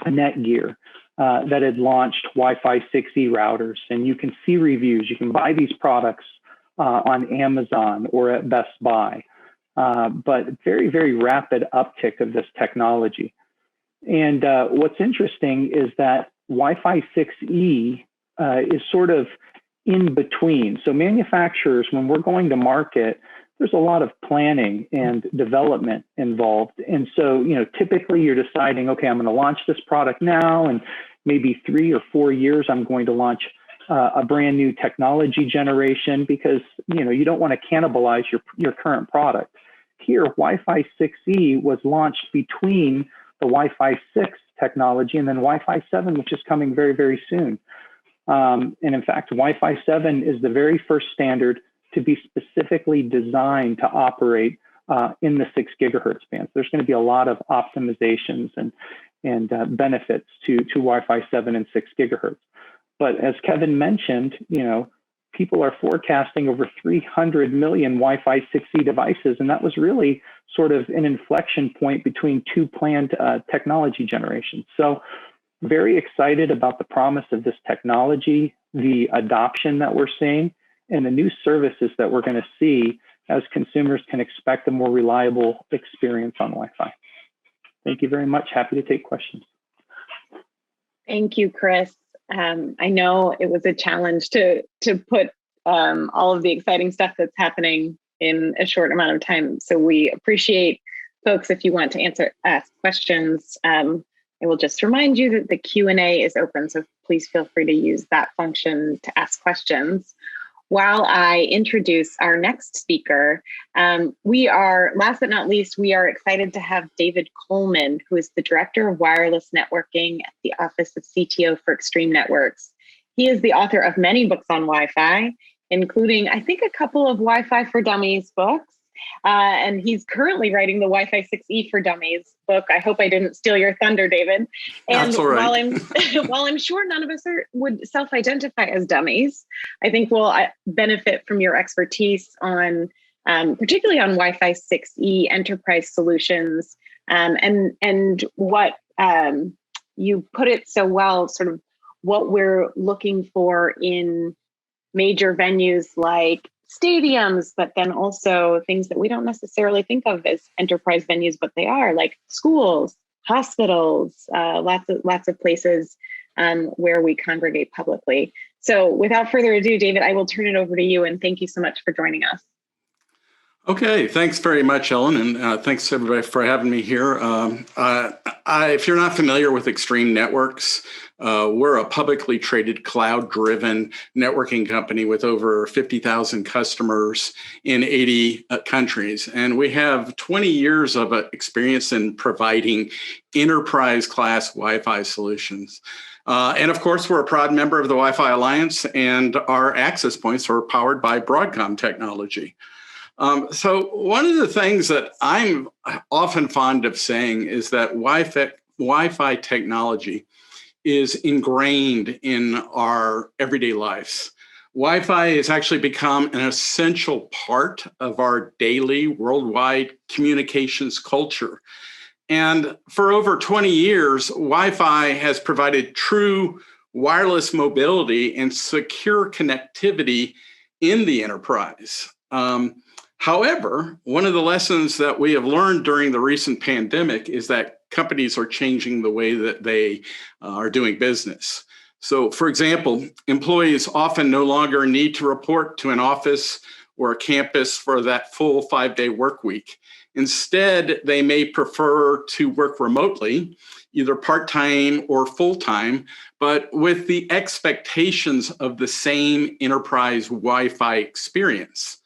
Netgear that had launched Wi-Fi 6E routers. And you can see reviews. You can buy these products on Amazon or at Best Buy. But very, very rapid uptick of this technology. And what's interesting is that Wi-Fi 6E is sort of in between. So manufacturers, when we're going to market, there's a lot of planning and development involved. And so, typically you're deciding, okay, I'm going to launch this product now, and maybe 3 or 4 years, I'm going to launch a brand new technology generation because, you don't want to cannibalize your current product. Here, Wi-Fi 6E was launched between the Wi-Fi 6 technology and then Wi-Fi 7, which is coming very, very soon. And in fact, Wi-Fi 7 is the very first standard to be specifically designed to operate in the 6 gigahertz band. There's going to be a lot of optimizations and benefits to Wi-Fi 7 and 6 gigahertz. But as Kevin mentioned, people are forecasting over 300 million Wi-Fi 6E devices, and that was really sort of an inflection point between 2 planned technology generations. So very excited about the promise of this technology, the adoption that we're seeing, and the new services that we're going to see as consumers can expect a more reliable experience on Wi-Fi. Thank you very much. Happy to take questions. Thank you, Chris. I know it was a challenge to put all of the exciting stuff that's happening in a short amount of time. So we appreciate folks if you want to ask questions. I will just remind you that the Q&A is open, so please feel free to use that function to ask questions. While I introduce our next speaker, we are, last but not least, we are excited to have David Coleman, who is the Director of Wireless Networking at the Office of CTO for Extreme Networks. He is the author of many books on Wi-Fi, including, I think, a couple of Wi-Fi for Dummies books. And he's currently writing the Wi-Fi 6E for Dummies book. I hope I didn't steal your thunder, David. And that's all right. while I'm sure none of us would self-identify as dummies, I think we'll benefit from your expertise on, particularly on Wi-Fi 6E enterprise solutions, and what you put it so well, sort of what we're looking for in major venues like stadiums, but then also things that we don't necessarily think of as enterprise venues, but they are, like schools, hospitals, lots of places where we congregate publicly. So without further ado, David, I will turn it over to you, and thank you so much for joining us. Okay, thanks very much, Ellen, and thanks everybody for having me here. If you're not familiar with Extreme Networks, we're a publicly traded cloud-driven networking company with over 50,000 customers in 80 countries. And we have 20 years of experience in providing enterprise-class Wi-Fi solutions. And of course, we're a proud member of the Wi-Fi Alliance, and our access points are powered by Broadcom technology. So one of the things that I'm often fond of saying is that Wi-Fi technology is ingrained in our everyday lives. Wi-Fi has actually become an essential part of our daily worldwide communications culture. And for over 20 years, Wi-Fi has provided true wireless mobility and secure connectivity in the enterprise. However, one of the lessons that we have learned during the recent pandemic is that companies are changing the way that they are doing business. So, for example, employees often no longer need to report to an office or a campus for that full 5-day work week. Instead, they may prefer to work remotely, either part-time or full-time, but with the expectations of the same enterprise Wi-Fi experience.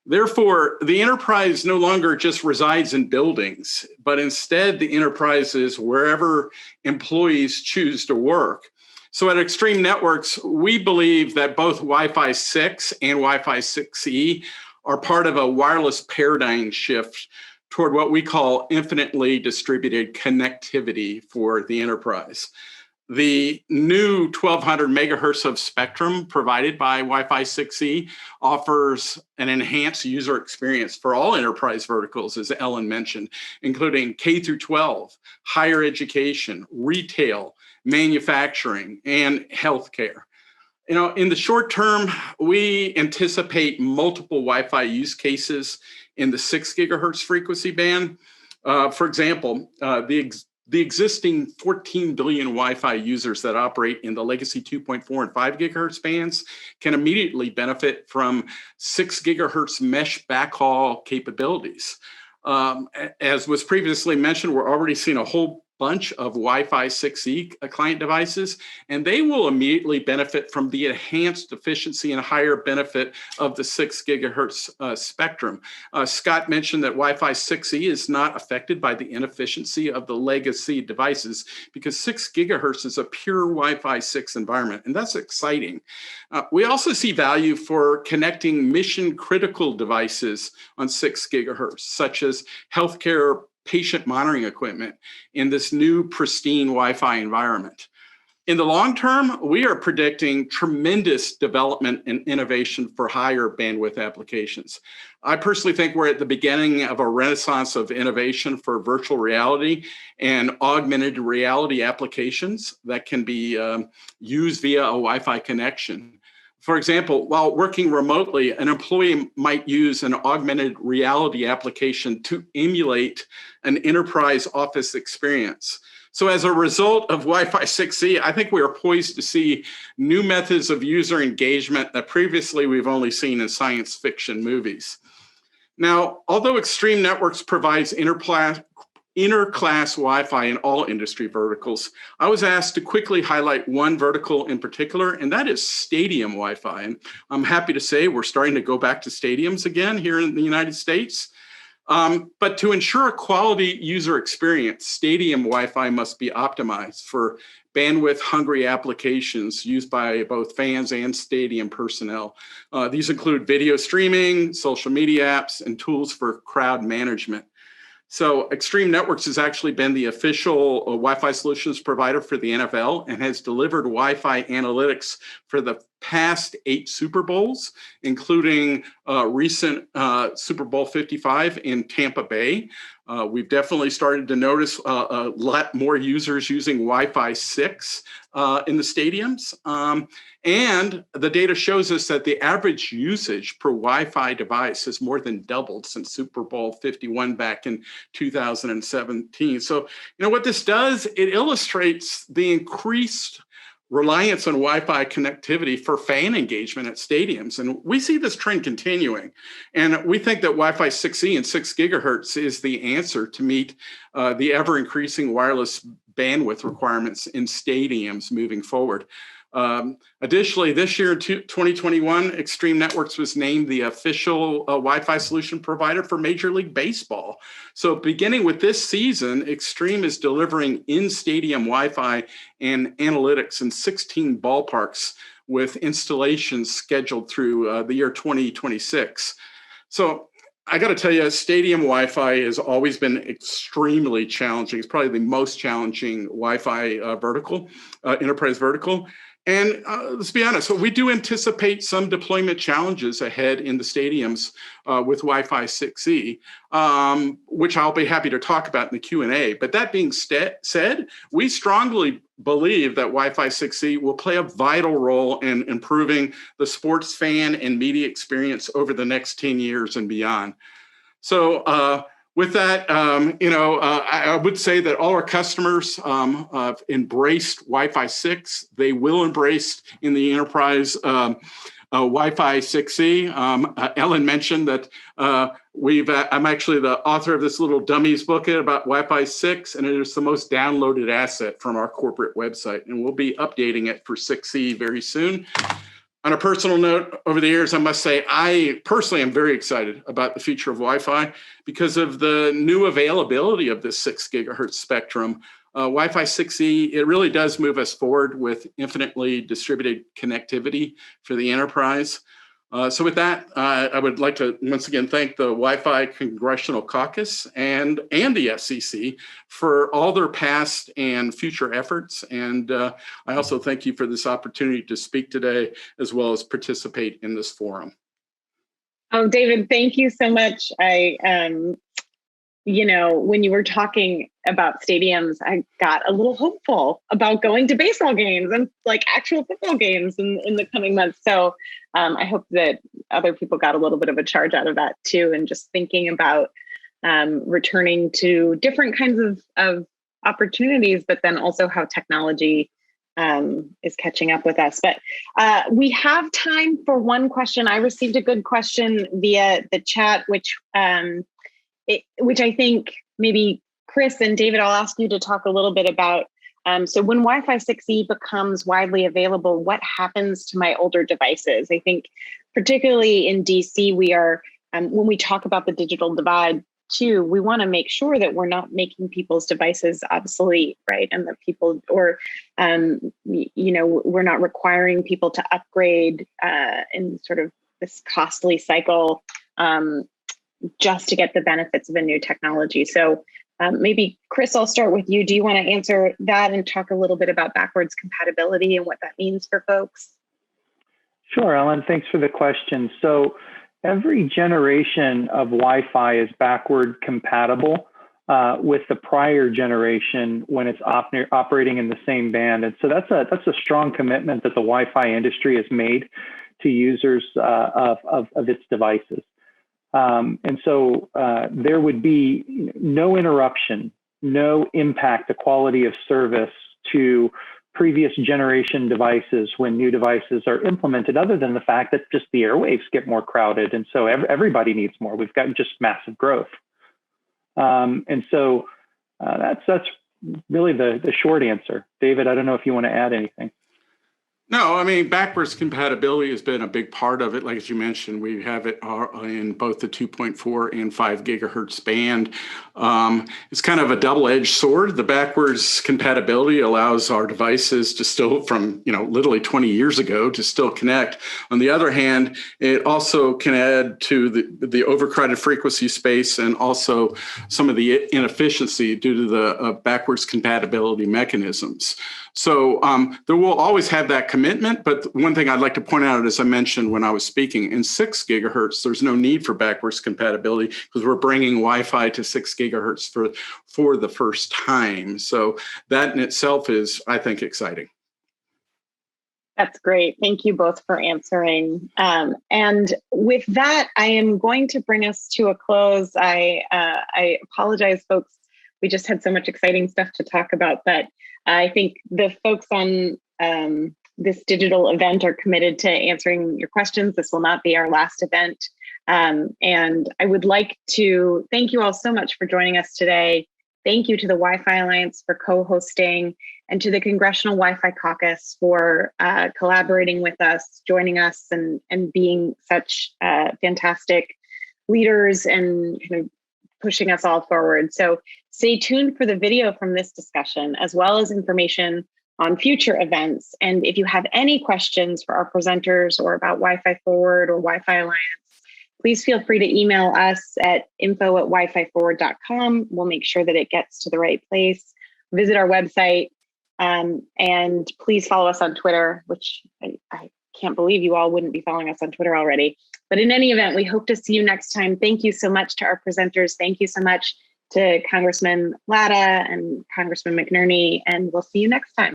Therefore, the enterprise no longer just resides in buildings, but instead the enterprise is wherever employees choose to work. So at Extreme Networks, we believe that both Wi-Fi 6 and Wi-Fi 6E are part of a wireless paradigm shift toward what we call infinitely distributed connectivity for the enterprise. The new 1200 megahertz of spectrum provided by Wi-Fi 6E offers an enhanced user experience for all enterprise verticals, as Ellen mentioned, including K through 12, higher education, retail, manufacturing, and healthcare. In the short term, we anticipate multiple Wi-Fi use cases in the 6 gigahertz frequency band. For example, the existing 14 billion Wi-Fi users that operate in the legacy 2.4 and 5 gigahertz bands can immediately benefit from 6 gigahertz mesh backhaul capabilities. As was previously mentioned, we're already seeing a whole bunch of Wi-Fi 6E client devices, and they will immediately benefit from the enhanced efficiency and higher benefit of the 6 gigahertz spectrum. Scott mentioned that Wi-Fi 6E is not affected by the inefficiency of the legacy devices because 6 gigahertz is a pure Wi-Fi 6 environment, and that's exciting. We also see value for connecting mission-critical devices on 6 gigahertz, such as healthcare patient monitoring equipment in this new pristine Wi-Fi environment. In the long term, we are predicting tremendous development and innovation for higher bandwidth applications. I personally think we're at the beginning of a renaissance of innovation for virtual reality and augmented reality applications that can be used via a Wi-Fi connection. For example, while working remotely, an employee might use an augmented reality application to emulate an enterprise office experience. So as a result of Wi-Fi 6E, I think we are poised to see new methods of user engagement that previously we've only seen in science fiction movies. Now, although Extreme Networks provides interclass Wi-Fi in all industry verticals, I was asked to quickly highlight one vertical in particular, and that is stadium Wi-Fi. And I'm happy to say we're starting to go back to stadiums again here in the United States. But to ensure a quality user experience, stadium Wi-Fi must be optimized for bandwidth-hungry applications used by both fans and stadium personnel. These include video streaming, social media apps, and tools for crowd management. So Extreme Networks has actually been the official Wi-Fi solutions provider for the NFL and has delivered Wi-Fi analytics for the past 8 Super Bowls, including recent Super Bowl 55 in Tampa Bay. We've definitely started to notice a lot more users using Wi-Fi 6 in the stadiums. And the data shows us that the average usage per Wi-Fi device has more than doubled since Super Bowl 51 back in 2017. So, what this does, it illustrates the increased reliance on Wi-Fi connectivity for fan engagement at stadiums. And we see this trend continuing. And we think that Wi-Fi 6E and 6 gigahertz is the answer to meet the ever-increasing wireless bandwidth requirements in stadiums moving forward. Additionally, this year, 2021, Extreme Networks was named the official Wi-Fi solution provider for Major League Baseball. So beginning with this season, Extreme is delivering in-stadium Wi-Fi and analytics in 16 ballparks with installations scheduled through the year 2026. So I got to tell you, stadium Wi-Fi has always been extremely challenging. It's probably the most challenging Wi-Fi vertical, enterprise vertical. And let's be honest, so we do anticipate some deployment challenges ahead in the stadiums with Wi-Fi 6E, which I'll be happy to talk about in the Q&A. But that being said, we strongly believe that Wi-Fi 6E will play a vital role in improving the sports fan and media experience over the next 10 years and beyond. So with that, I would say that all our customers have embraced Wi-Fi 6. They will embrace in the enterprise Wi-Fi 6E. Ellen mentioned that I'm actually the author of this little dummies booklet about Wi-Fi 6, and it is the most downloaded asset from our corporate website. And we'll be updating it for 6E very soon. On a personal note, over the years, I must say, I personally am very excited about the future of Wi-Fi because of the new availability of this 6 gigahertz spectrum. Wi-Fi 6E, it really does move us forward with infinitely distributed connectivity for the enterprise. So with that, I would like to once again thank the Wi-Fi Congressional Caucus and the FCC for all their past and future efforts. And I also thank you for this opportunity to speak today, as well as participate in this forum. Oh, David, thank you so much. When you were talking about stadiums, I got a little hopeful about going to baseball games and like actual football games in the coming months. So I hope that other people got a little bit of a charge out of that too, and just thinking about returning to different kinds of opportunities, but then also how technology is catching up with us. But we have time for one question. I received a good question via the chat, which I think maybe Chris and David, I'll ask you to talk a little bit about. So when Wi-Fi 6E becomes widely available, what happens to my older devices? I think particularly in DC, we are, when we talk about the digital divide too, we want to make sure that we're not making people's devices obsolete, right? And that people, or, we're not requiring people to upgrade in sort of this costly cycle just to get the benefits of a new technology. So maybe, Chris, I'll start with you. Do you want to answer that and talk a little bit about backwards compatibility and what that means for folks? Sure, Ellen, thanks for the question. So every generation of Wi-Fi is backward compatible with the prior generation when it's operating in the same band. And so that's a strong commitment that the Wi-Fi industry has made to users of its devices. And so there would be no interruption, no impact to quality of service to previous generation devices when new devices are implemented, other than the fact that just the airwaves get more crowded. And so everybody needs more. We've got just massive growth. And so that's really the short answer. David, I don't know if you want to add anything. No, I mean, backwards compatibility has been a big part of it. Like as you mentioned, we have it in both the 2.4 and 5 gigahertz band. It's kind of a double-edged sword. The backwards compatibility allows our devices to still, from literally 20 years ago, to still connect. On the other hand, it also can add to the overcrowded frequency space and also some of the inefficiency due to the backwards compatibility mechanisms. So there will always have that commitment, but one thing I'd like to point out, as I mentioned when I was speaking, in 6 gigahertz, there's no need for backwards compatibility because we're bringing Wi-Fi to 6 gigahertz for the first time. So that in itself is, I think, exciting. That's great. Thank you both for answering. And with that, I am going to bring us to a close. I apologize, folks. We just had so much exciting stuff to talk about, but I think the folks on this digital event are committed to answering your questions. This will not be our last event. And I would like to thank you all so much for joining us today. Thank you to the Wi-Fi Alliance for co-hosting, and to the Congressional Wi-Fi Caucus for collaborating with us, joining us, and being such fantastic leaders and kind of pushing us all forward. So stay tuned for the video from this discussion, as well as information on future events. And if you have any questions for our presenters or about WiFiForward or Wi-Fi Alliance, please feel free to email us at info@wififorward.com. We'll make sure that it gets to the right place. Visit our website, And please follow us on Twitter, which I can't believe you all wouldn't be following us on Twitter already. But in any event, we hope to see you next time. Thank you so much to our presenters. Thank you so much to Congressman Latta and Congressman McNerney, and we'll see you next time.